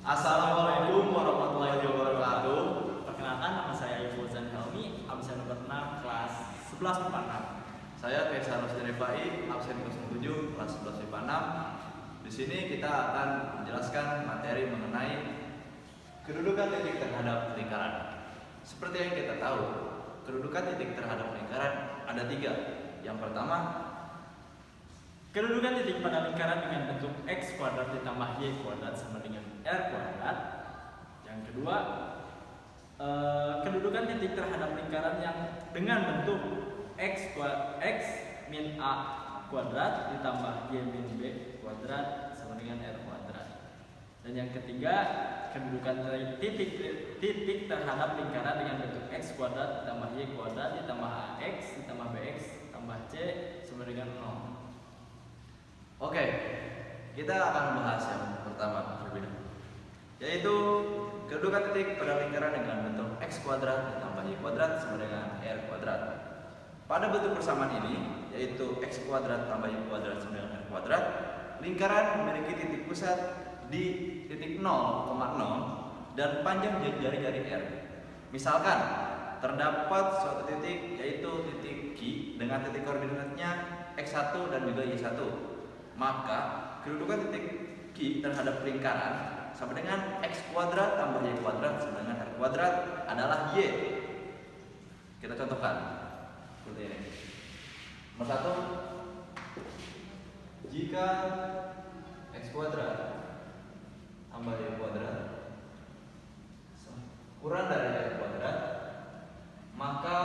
Assalamualaikum warahmatullahi wabarakatuh. Perkenalkan, nama saya Fauzan Helmi, absen nomor 6 kelas 11 MIPA 6. Saya Kaisar Rusdi Rifai, absen 07 kelas 11 MIPA 6. Di sini kita akan menjelaskan materi mengenai kedudukan titik terhadap lingkaran. Seperti yang kita tahu, kedudukan titik terhadap lingkaran ada 3. Yang pertama, Kedudukan titik pada lingkaran dengan bentuk x kuadrat ditambah y kuadrat sama dengan r kuadrat. Yang kedua, kedudukan titik terhadap lingkaran yang dengan bentuk x min a kuadrat ditambah y min b kuadrat sama dengan r kuadrat. Dan yang ketiga, kedudukan titik terhadap lingkaran dengan bentuk x kuadrat ditambah y kuadrat ditambah ax ditambah bx tambah c sama dengan 0. oke, kita akan membahas yang pertama terlebih dahulu, yaitu kedudukan titik pada lingkaran dengan bentuk x kuadrat ditambah y kuadrat sama dengan r kuadrat. Pada bentuk persamaan ini, yaitu x kuadrat tambah y kuadrat sama dengan r kuadrat, lingkaran memiliki titik pusat di titik 0,0 dan panjang jari-jari r. Misalkan terdapat suatu titik, yaitu titik Q dengan titik koordinatnya x1 dan juga y1. Maka kedudukan titik Q terhadap lingkaran sama dengan x kuadrat tambah y kuadrat sama dengan r kuadrat adalah y. Kita contohkan seperti ini. Nomor 1, jika x kuadrat tambah y kuadrat kurang dari y kuadrat, maka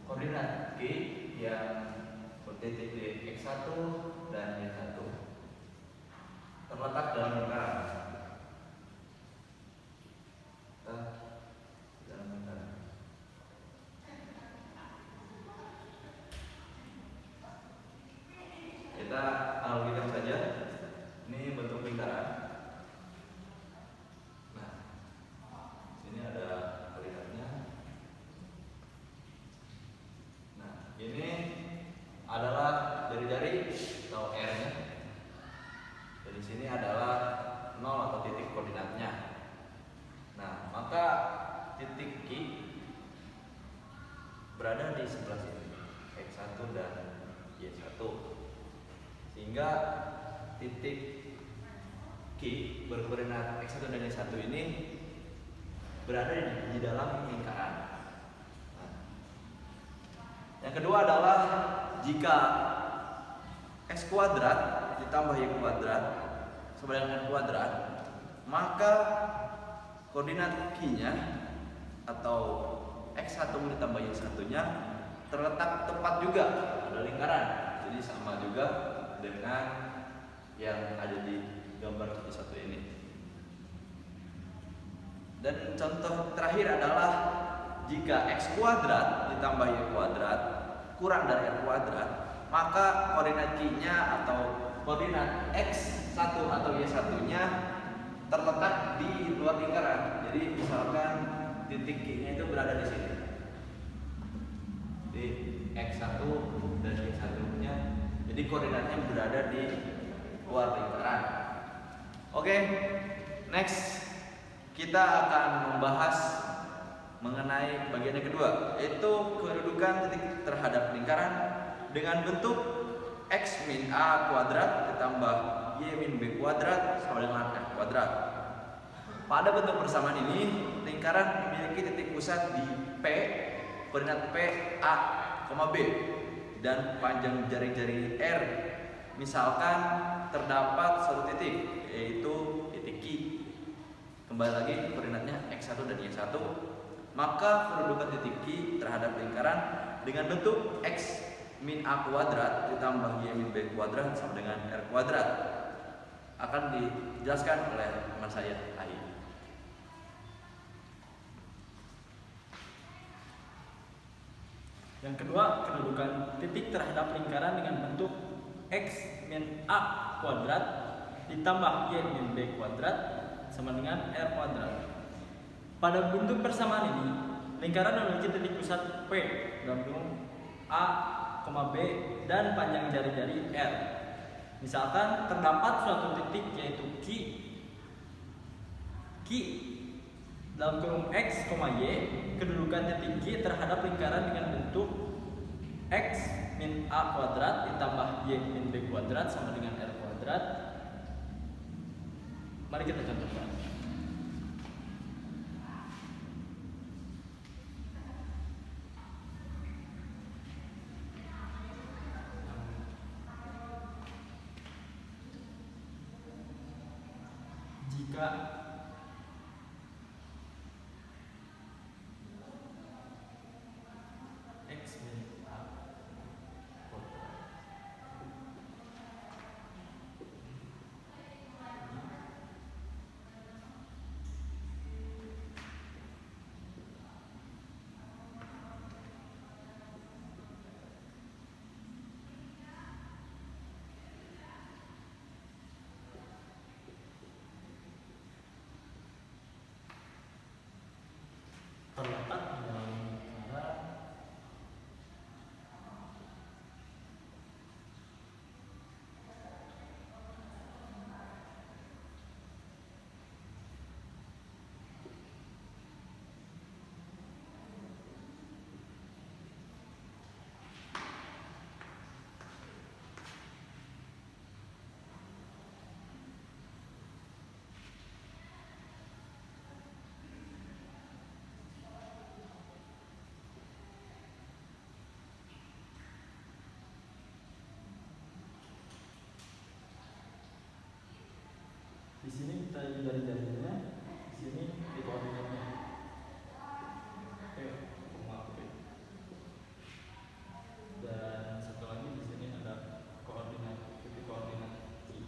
koordinat Q yang bertitik di x1 dan y1 terletak dalam lingkaran. Kita analogikan saja, ini bentuk lingkaran. Nah, sini ada koordinatnya. Nah, ini adalah jari-jari atau R-nya. Jadi sini adalah 0 atau titik koordinatnya. Nah, maka titik Q berada di sebelah sini, x1 dan y1. Sehingga titik Q berkoordinat x1 dan y1 ini berada di dalam lingkaran. Nah, yang kedua adalah jika x kuadrat ditambah y kuadrat sama dengan n kuadrat, maka koordinat Q-nya atau x1 ditambah y1-nya terletak tepat juga pada lingkaran. Jadi sama juga dengan yang ada di gambar satu ini. Dan contoh terakhir adalah jika x kuadrat ditambah y kuadrat kurang dari r kuadrat, maka koordinat Q-nya atau koordinat x1 atau y1-nya terletak di luar lingkaran. Jadi misalkan titik Q-nya itu berada di sini, di x1 dan y1-nya, jadi koordinatnya berada di luar lingkaran. Oke, next kita akan membahas mengenai bagian yang kedua, yaitu kedudukan titik terhadap lingkaran dengan bentuk x min a kuadrat ditambah y min b kuadrat sama dengan r kuadrat. Pada bentuk persamaan ini, lingkaran memiliki titik pusat di P, koordinat P, A, B, dan panjang jari-jari R. Misalkan terdapat suatu titik, yaitu titik Q. Kembali lagi koordinatnya x1 dan y1, maka kedudukan titik Q terhadap lingkaran dengan bentuk x min a kuadrat ditambah y min b kuadrat sama dengan r kuadrat akan dijelaskan oleh teman saya Ai. Yang kedua, kedudukan titik terhadap lingkaran dengan bentuk x min a kuadrat ditambah y min b kuadrat sama dengan r kuadrat. Pada bentuk persamaan ini, lingkaran memiliki titik pusat P, gabung A, B dan panjang jari-jari R. Misalkan terdapat suatu titik yaitu Q dalam kurung X, Y, kedudukan titik Q terhadap lingkaran dengan bentuk X min A kuadrat ditambah Y min B kuadrat sama dengan R kuadrat. Mari kita contohkan. Jika X min A kuadrat terletak dalam lingkaran di sini kita dari jarinya, di sini di koordinatnya. Maaf. Dan satu lagi di sini ada koordinat titik koordinat Y.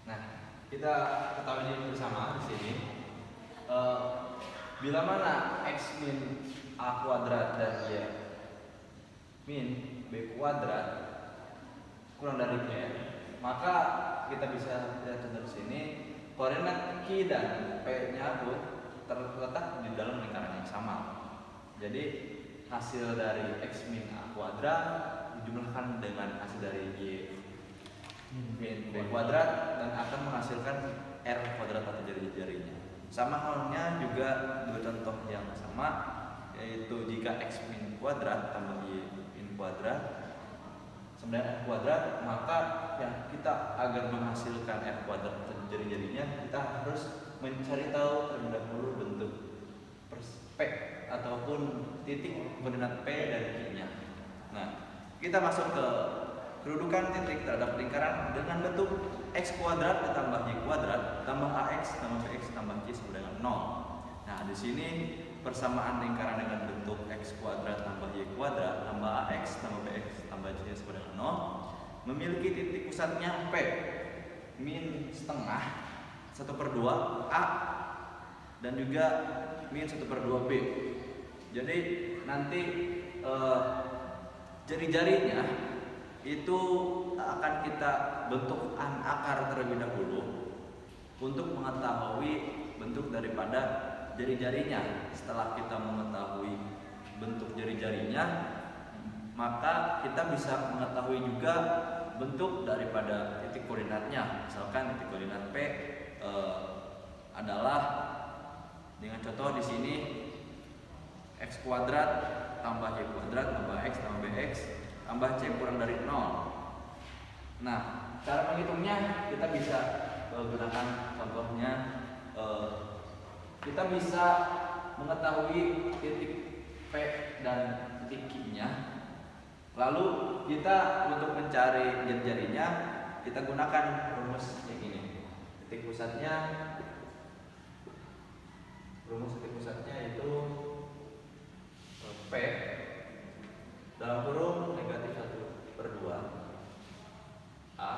Nah, kita ketahui ini bersama di sini. Bila mana X min A kuadrat dan Y min B kuadrat kurang dari Y, maka kita bisa lihat dari sini koordinat Q dan P-nya pun terletak di dalam lingkaran yang sama. Jadi hasil dari X min A kuadrat dijumlahkan dengan hasil dari Y min B kuadrat dan akan menghasilkan R kuadrat atau jari-jarinya. Sama halnya juga dua contoh yang sama, yaitu jika X min kuadrat tambah Y min kuadrat sama dengan R kuadrat, maka yang kita agar menghasilkan R kuadrat atau jari-jarinya, kita harus mencari tahu terlebih dahulu bentuk P ataupun titik koordinat P dan Q-nya. Nah, kita masuk ke kedudukan titik terhadap lingkaran dengan bentuk X kuadrat ditambah Y kuadrat tambah AX tambah BX tambah Y sama dengan 0. Nah, di sini persamaan lingkaran dengan bentuk X kuadrat tambah Y kuadrat tambah AX tambah BX tambah Y sama dengan 0 memiliki titik pusatnya P min setengah 1/2 A dan juga min 1/2 B. Jadi nanti jari-jarinya itu akan kita bentuk akar terlebih dahulu untuk mengetahui bentuk daripada jari-jarinya. Setelah kita mengetahui bentuk jari-jarinya, maka kita bisa mengetahui juga bentuk daripada titik koordinatnya. Misalkan titik koordinat P adalah dengan contoh di sini X kuadrat tambah Y kuadrat tambah X tambah BX tambah C kurang dari 0. Nah, cara menghitungnya kita bisa gunakan contohnya. Kita bisa mengetahui titik P dan titik Q-nya. Lalu kita untuk mencari jari-jarinya, kita gunakan rumus yang ini. Titik pusatnya, rumus titik pusatnya itu P dalam kurung negatif 1/2 A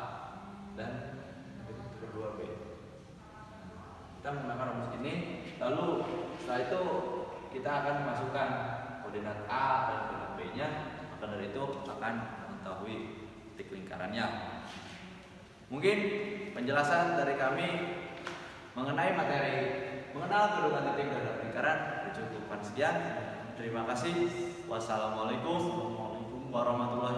dan negatif 1/2 B. Kita menggunakan rumus ini, lalu setelah itu kita akan memasukkan koordinat A dan koordinat B-nya, maka dari itu akan mengetahui titik lingkarannya. Mungkin penjelasan dari kami mengenai materi mengenal kedudukan titik dalam lingkaran dicukupkan sekian. Terima kasih. Wassalamualaikum warahmatullahi